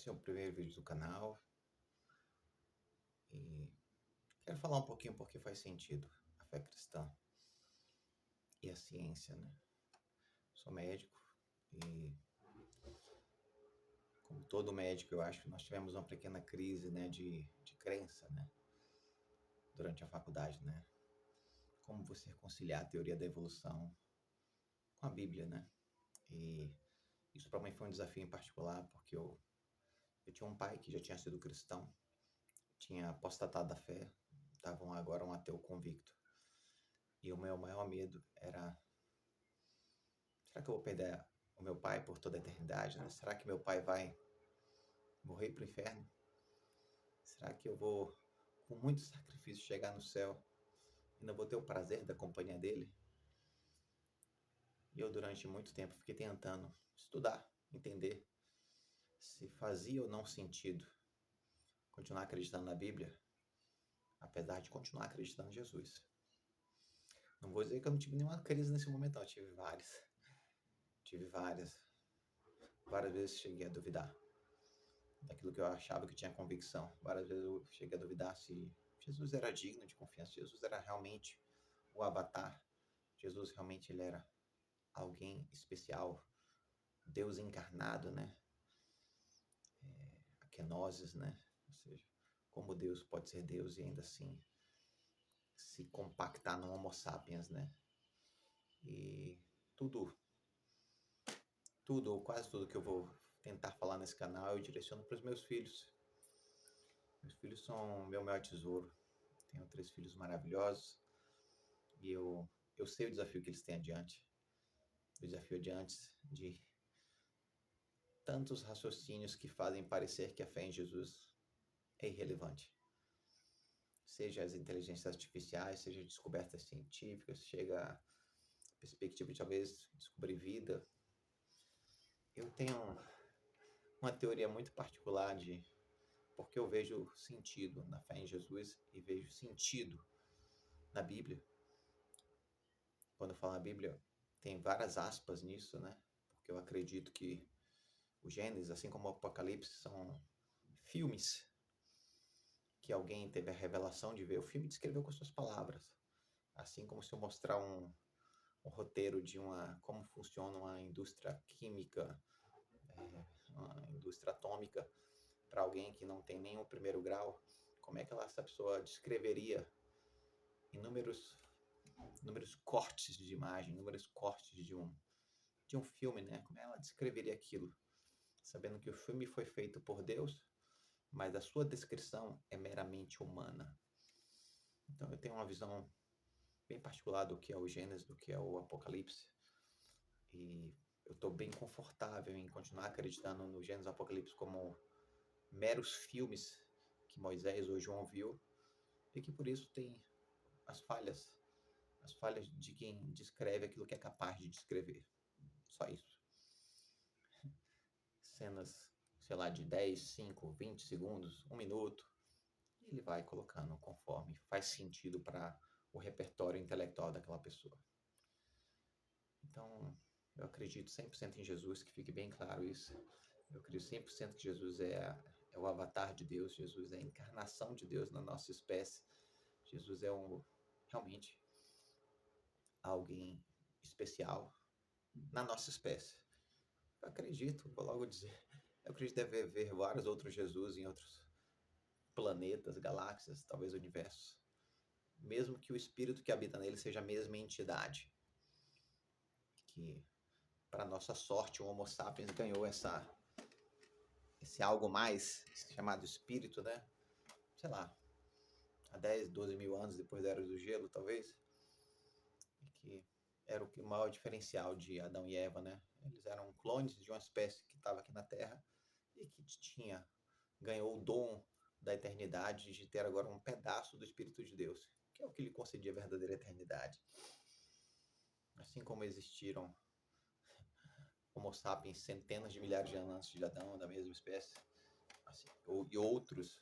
Esse é o primeiro vídeo do canal e quero falar um pouquinho porque faz sentido a fé cristã e a ciência, né? Sou médico e, como todo médico, eu acho que nós tivemos uma pequena crise, né, de crença, né, durante a faculdade, né? Como você conciliar a teoria da evolução com a Bíblia, né? E isso para mim foi um desafio em particular porque eu tinha um pai que já tinha sido cristão, tinha apostatado da fé, estava agora um ateu convicto. E o meu maior medo era: será que eu vou perder o meu pai por toda a eternidade, né? Será que meu pai vai morrer para o inferno? Será que eu vou, com muito sacrifício, chegar no céu e não vou ter o prazer da companhia dele? E eu, durante muito tempo, fiquei tentando estudar, entender se fazia ou não sentido continuar acreditando na Bíblia, apesar de continuar acreditando em Jesus. Não vou dizer que eu não tive nenhuma crise nesse momento, não. Eu tive várias. Tive várias. Várias vezes cheguei a duvidar daquilo que eu achava que tinha convicção. Várias vezes eu cheguei a duvidar se Jesus era digno de confiança, se Jesus era realmente o avatar, Jesus realmente ele era alguém especial, Deus encarnado, né? A kenosis, né? Ou seja, como Deus pode ser Deus e ainda assim se compactar no Homo sapiens, né? E tudo, ou quase tudo que eu vou tentar falar nesse canal eu direciono para os meus filhos. Meus filhos são meu maior tesouro. Tenho 3 filhos maravilhosos e eu sei o desafio que eles têm adiante. O desafio adiante de tantos raciocínios que fazem parecer que a fé em Jesus é irrelevante. Seja as inteligências artificiais, seja descobertas científicas, chega a perspectiva de talvez descobrir vida. Eu tenho uma teoria muito particular de porque eu vejo sentido na fé em Jesus e vejo sentido na Bíblia. Quando eu falo na Bíblia, tem várias aspas nisso, né? Porque eu acredito que o Gênesis, assim como o Apocalipse, são filmes que alguém teve a revelação de ver. O filme descreveu com suas palavras. Assim como se eu mostrar um roteiro de como funciona uma indústria química, uma indústria atômica, para alguém que não tem nenhum primeiro grau, como é que essa pessoa descreveria inúmeros, inúmeros cortes de imagem, inúmeros cortes de um filme, né? Como ela descreveria aquilo? Sabendo que o filme foi feito por Deus, mas a sua descrição é meramente humana. Então eu tenho uma visão bem particular do que é o Gênesis, do que é o Apocalipse, e eu estou bem confortável em continuar acreditando no Gênesis e Apocalipse como meros filmes que Moisés ou João viu, e que por isso tem as falhas de quem descreve aquilo que é capaz de descrever. Só isso. Cenas, sei lá, de 10, 5, 20 segundos, 1 minuto, e ele vai colocando conforme faz sentido para o repertório intelectual daquela pessoa. Então, eu acredito 100% em Jesus, que fique bem claro isso. Eu acredito 100% que Jesus é o avatar de Deus, Jesus é a encarnação de Deus na nossa espécie. Jesus é realmente alguém especial na nossa espécie. Eu acredito, vou logo dizer, eu acredito que deve haver vários outros Jesus em outros planetas, galáxias, talvez universos. Mesmo que o espírito que habita nele seja a mesma entidade. Que, para nossa sorte, o Homo sapiens ganhou esse algo mais, chamado espírito, né? Sei lá, há 10, 12 mil anos depois da Era do Gelo, talvez. E que era o maior diferencial de Adão e Eva, né? Eles eram clones de uma espécie que estava aqui na Terra e que ganhou o dom da eternidade de ter agora um pedaço do Espírito de Deus, que é o que lhe concedia a verdadeira eternidade. Assim como existiram Homo sapiens centenas de milhares de anos antes de Adão, da mesma espécie, assim, e outros,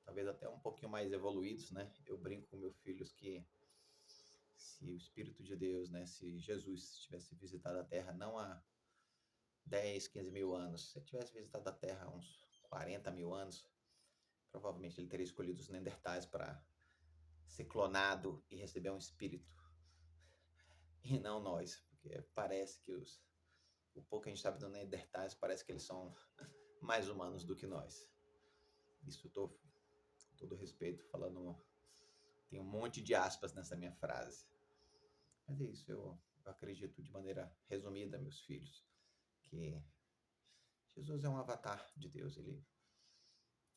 talvez até um pouquinho mais evoluídos, né? Eu brinco com meus filhos que se o Espírito de Deus, né, se Jesus tivesse visitado a Terra não há 10, 15 mil anos, se ele tivesse visitado a Terra há uns 40 mil anos, provavelmente ele teria escolhido os Neandertais para ser clonado e receber um espírito, e não nós, porque parece que o pouco que a gente sabe dos Neandertais parece que eles são mais humanos do que nós. Isso estou, com todo respeito, falando, tem um monte de aspas nessa minha frase. Mas é isso, eu acredito de maneira resumida, meus filhos, que Jesus é um avatar de Deus. Ele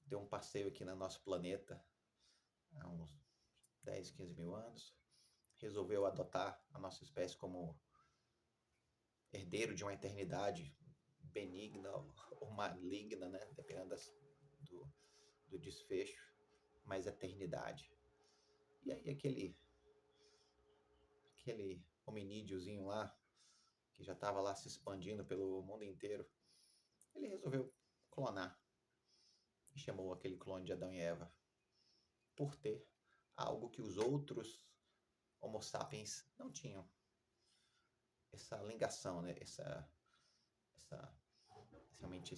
deu um passeio aqui no nosso planeta há uns 10, 15 mil anos, resolveu adotar a nossa espécie como herdeiro de uma eternidade benigna ou maligna, né? Dependendo do desfecho, mas eternidade. E aí aquele hominídeozinho lá, que já estava lá se expandindo pelo mundo inteiro, ele resolveu clonar e chamou aquele clone de Adão e Eva por ter algo que os outros Homo sapiens não tinham. Essa ligação, né? Realmente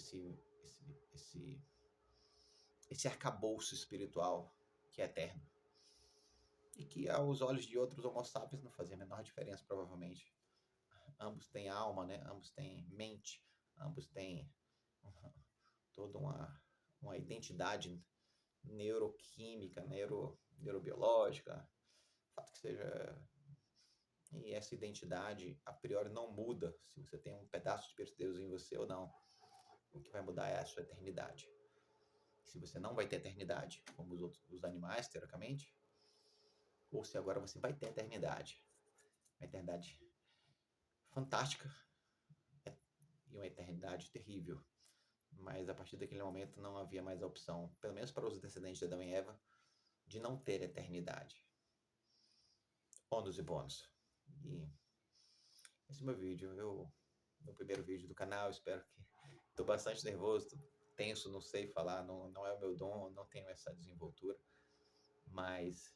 esse arcabouço espiritual que é eterno. E que aos olhos de outros Homo sapiens não fazia a menor diferença, provavelmente. Ambos têm alma, né? Ambos têm mente, ambos têm toda uma identidade neuroquímica, neurobiológica, fato que seja. E essa identidade, a priori, não muda se você tem um pedaço de Espírito de Deus em você ou não. O que vai mudar é a sua eternidade. Se você não vai ter eternidade, como os animais, teoricamente, ou se agora você vai ter eternidade. Uma eternidade fantástica e uma eternidade terrível. Mas a partir daquele momento não havia mais a opção, pelo menos para os descendentes de Adão e Eva, de não ter eternidade. Ônus e bônus. E esse é o meu vídeo, meu primeiro vídeo do canal. Espero que... Estou bastante nervoso, tenso, não sei falar, não é o meu dom, não tenho essa desenvoltura, mas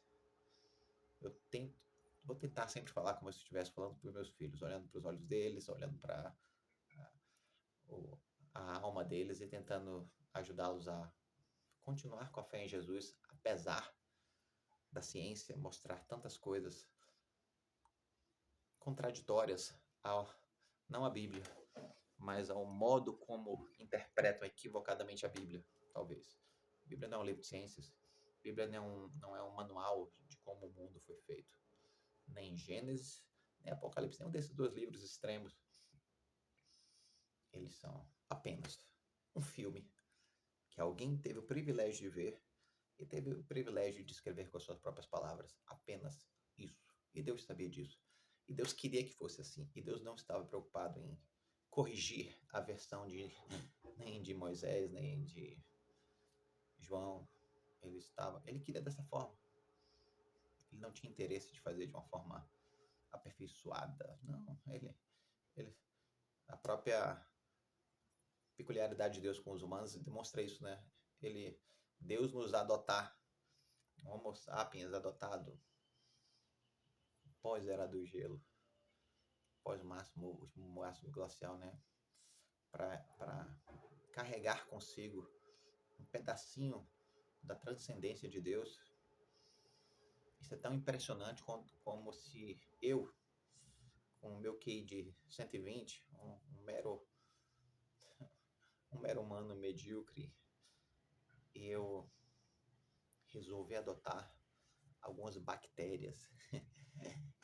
vou tentar sempre falar como se eu estivesse falando para os meus filhos, olhando para os olhos deles, olhando para a alma deles e tentando ajudá-los a continuar com a fé em Jesus, apesar da ciência mostrar tantas coisas contraditórias não à Bíblia, mas ao modo como interpretam equivocadamente a Bíblia, talvez. A Bíblia não é um livro de ciências, a Bíblia não é um manual de como o mundo foi feito. Nem Gênesis, nem Apocalipse, nenhum desses dois livros extremos. Eles são apenas um filme que alguém teve o privilégio de ver e teve o privilégio de escrever com as suas próprias palavras. Apenas isso. E Deus sabia disso. E Deus queria que fosse assim. E Deus não estava preocupado em corrigir a versão nem de Moisés, nem de João. Ele queria dessa forma. Ele não tinha interesse de fazer de uma forma aperfeiçoada. Não, a própria peculiaridade de Deus com os humanos demonstra isso, né? Deus nos adotar, Homo sapiens adotado pós-era do gelo, pós o máximo glacial, né? Para carregar consigo um pedacinho da transcendência de Deus. Isso é tão impressionante como se eu, com o meu QI de 120, um mero humano medíocre, eu resolvi adotar algumas bactérias.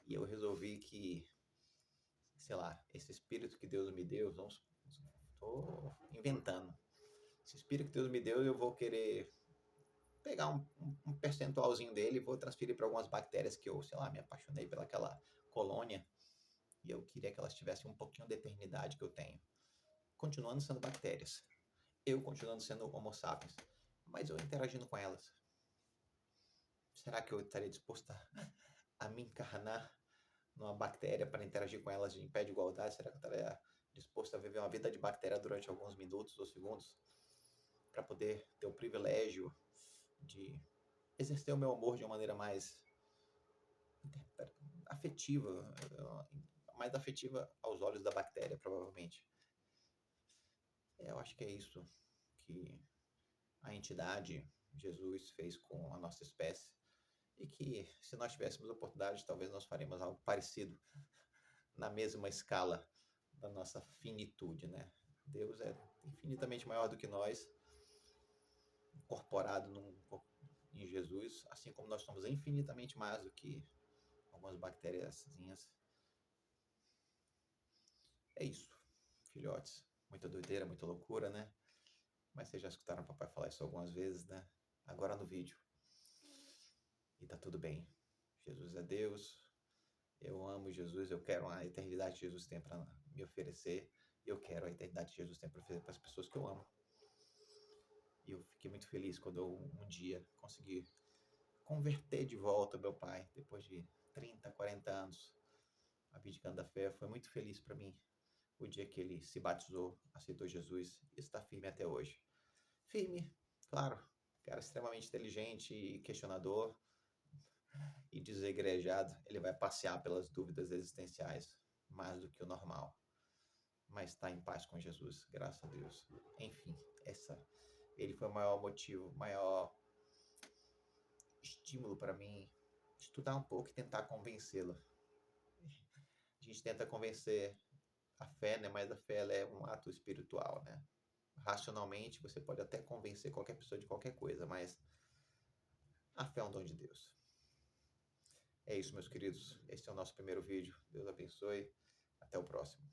E eu resolvi que, sei lá, esse espírito que Deus me deu, estou inventando. Esse espírito que Deus me deu, eu vou querer pegar um percentualzinho dele e vou transferir para algumas bactérias que eu, sei lá, me apaixonei pelaquela colônia e eu queria que elas tivessem um pouquinho da eternidade que eu tenho. Continuando sendo bactérias. Eu continuando sendo Homo sapiens. Mas eu interagindo com elas. Será que eu estaria disposto a me encarnar numa bactéria para interagir com elas em pé de igualdade? Será que eu estaria disposto a viver uma vida de bactéria durante alguns minutos ou segundos para poder ter o privilégio de exercer o meu amor de uma maneira mais afetiva, mais afetiva aos olhos da bactéria, provavelmente. Eu acho que é isso que a entidade Jesus fez com a nossa espécie e que, se nós tivéssemos oportunidade, talvez nós faremos algo parecido na mesma escala da nossa finitude, né? Deus é infinitamente maior do que nós, incorporado em Jesus, assim como nós somos infinitamente mais do que algumas bactériazinhas. É isso, filhotes. Muita doideira, muita loucura, né? Mas vocês já escutaram o papai falar isso algumas vezes, né? Agora no vídeo. E tá tudo bem. Jesus é Deus. Eu amo Jesus. Eu quero a eternidade que Jesus tem para me oferecer. Eu quero a eternidade que Jesus tem para oferecer para as pessoas que eu amo. E eu fiquei muito feliz quando eu um dia consegui converter de volta meu pai, depois de 30, 40 anos, abdicando da fé. Foi muito feliz para mim o dia que ele se batizou, aceitou Jesus e está firme até hoje. Firme, claro, cara extremamente inteligente e questionador e desegrejado. Ele vai passear pelas dúvidas existenciais mais do que o normal, mas está em paz com Jesus, graças a Deus. Enfim, ele foi o maior motivo, maior estímulo para mim estudar um pouco e tentar convencê-lo. A gente tenta convencer a fé, né? Mas a fé ela é um ato espiritual, né? Racionalmente você pode até convencer qualquer pessoa de qualquer coisa, mas a fé é um dom de Deus. É isso, meus queridos. Esse é o nosso primeiro vídeo. Deus abençoe. Até o próximo.